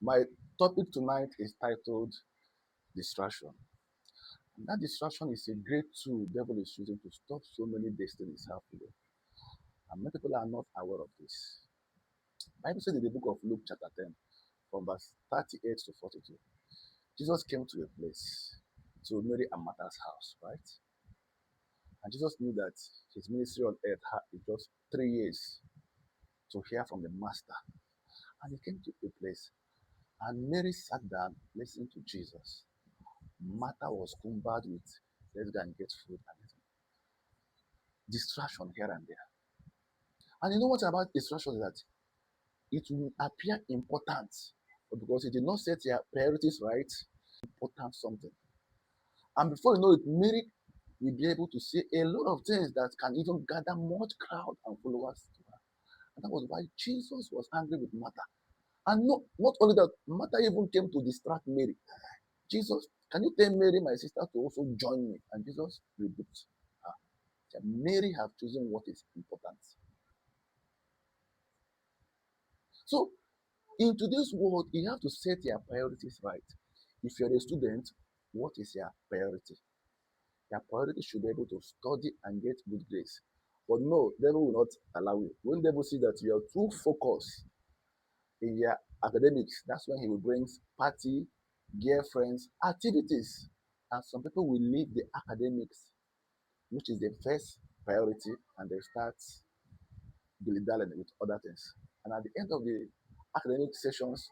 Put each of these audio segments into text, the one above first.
My topic tonight is titled Distraction. And that distraction is a great tool the devil is using to stop so many destinies happening. And many people are not aware of this. The Bible said in the book of Luke, chapter 10, from verse 38 to 42, Jesus came to a place, to Mary and Martha's house, right? And Jesus knew that his ministry on earth had just 3 years to hear from the Master. And he came to a place, and Mary sat down, listening to Jesus. Martha was cumbered with, let's go and get food and distraction here and there. And you know what about distraction is that it will appear important, but because it did not set your priorities right, important something. And before you know it, Mary will be able to say a lot of things that can even gather much crowd and followers to her. And that was why Jesus was angry with Martha. And not only that, Martha even came to distract Mary. Jesus, can you tell Mary, my sister, to also join me? And Jesus rebuked her. That Mary have chosen what is important. So in today's world, you have to set your priorities right. If you're a student, what is your priority? Your priority should be able to study and get good grades. But no, devil will not allow you. When devil see that you are too focused in your academics, that's when he will bring party, girlfriends, activities. And some people will leave the academics, which is the first priority, and they start dilly-dallying with other things. And at the end of the academic sessions,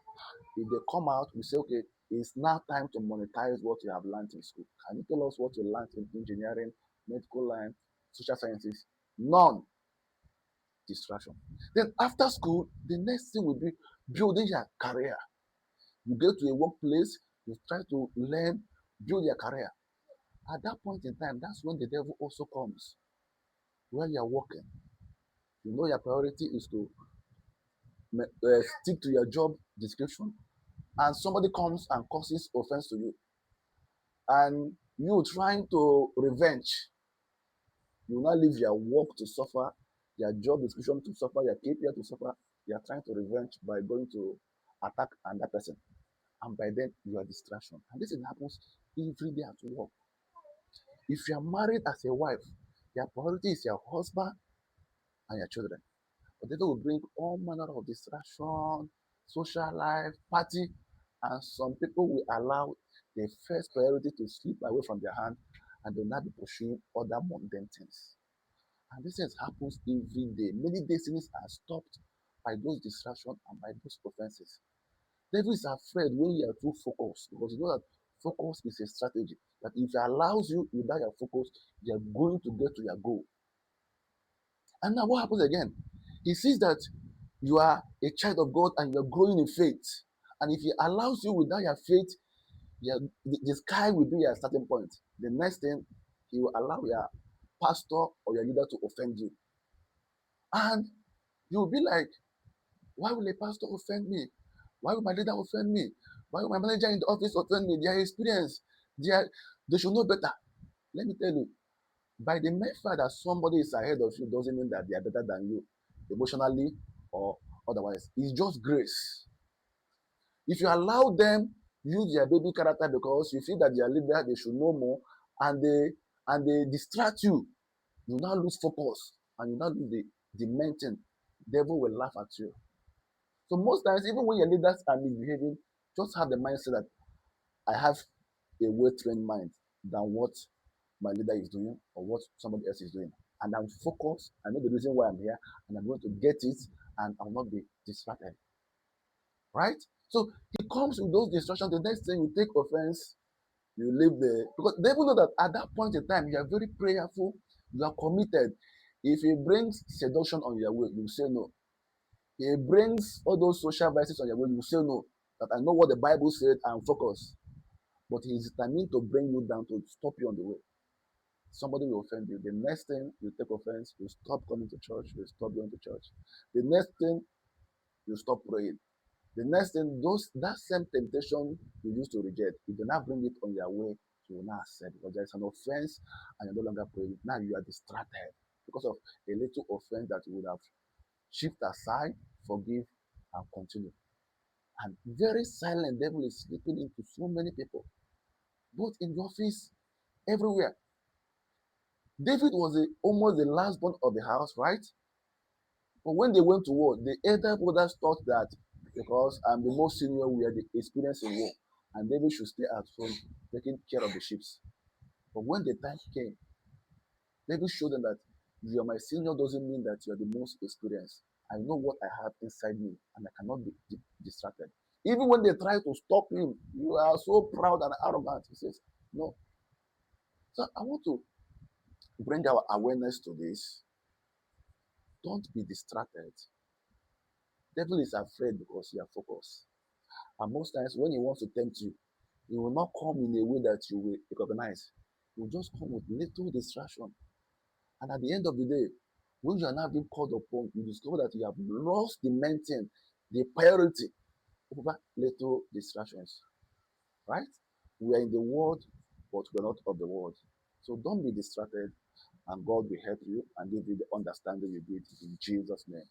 if they come out, we say, okay, it's now time to monetize what you have learned in school. Can you tell us what you learned in engineering, medical line, social sciences? None. Distraction. Then after school, the next thing will be building your career. You get to a workplace, you try to learn, build your career. At that point in time, that's when the devil also comes. Where you are working, you know your priority is to stick to your job description, and somebody comes and causes offense to you, and you trying to revenge, you will not leave your work to suffer, your job description to suffer, your KPI to suffer. You are trying to revenge by going to attack another person, and by then you are distraction. And this happens every day at work. If you are married as a wife, your priority is your husband and your children. But they will bring all manner of distraction, social life, party, and some people will allow the first priority to slip away from their hand, and they'll not be pursuing other mundane things. And this happens every day. Many destinies are stopped by those distractions and by those offenses. Devil is afraid when you are too focused, because you know that focus is a strategy. That if it allows you without your focus, you are going to get to your goal. And now what happens again? He sees that you are a child of God and you're growing in faith. And if he allows you without your faith, the sky will be your starting point. The next thing, he will allow your pastor or your leader to offend you. And you will be like, why will a pastor offend me? Why will my leader offend me? Why will my manager in the office offend me? They are experienced. They should know better. Let me tell you, by the mere fact that somebody is ahead of you doesn't mean that they are better than you emotionally or otherwise. It's just grace. If you allow them use their baby character because you feel that their leader they should know more, and they distract you, you now lose focus and you now lose the main thing. Devil will laugh at you. So most times, even when your leaders are misbehaving, just have the mindset that I have a well-trained mind than what my leader is doing or what somebody else is doing. And I'm focused. I know the reason why I'm here, and I'm going to get it, and I'll not be distracted. Right? So he comes with those distractions. The next thing you take offense, you leave because they will know that at that point in time you are very prayerful, you are committed. If he brings seduction on your way, you say no. He brings all those social vices on your way, you say no. That I know what the Bible said and focus. But he is determined to bring you down to stop you on the way. Somebody will offend you. The next thing you take offense, you stop coming to church, you stop going to church. The next thing you stop praying. The next thing, that same temptation you used to reject, if you now bring it on your way, you will not accept because there is an offense and you're no longer praying. Now you are distracted because of a little offense that you would have shift aside, forgive, and continue. And very silent devil is sleeping into so many people, both in the office, everywhere. David was almost the last born of the house, right? But when they went to war, the elder brothers thought that because I'm the most senior, we are the experienced in war, and David should stay at home taking care of the sheep. But when the time came, David showed them that you are my senior doesn't mean that you are the most experienced. I know what I have inside me, and I cannot be distracted. Even when they try to stop him, you are so proud and arrogant. He says, no. So I want to bring our awareness to this. Don't be distracted. Devil is afraid because you are focused. And most times when he wants to tempt you, he will not come in a way that you will recognize. He will just come with little distraction. And at the end of the day, when you are now being called upon, you discover that you have lost the main thing, the priority over little distractions. Right? We are in the world, but we're not of the world. So don't be distracted, and God will help you and give you the understanding you need in Jesus' name.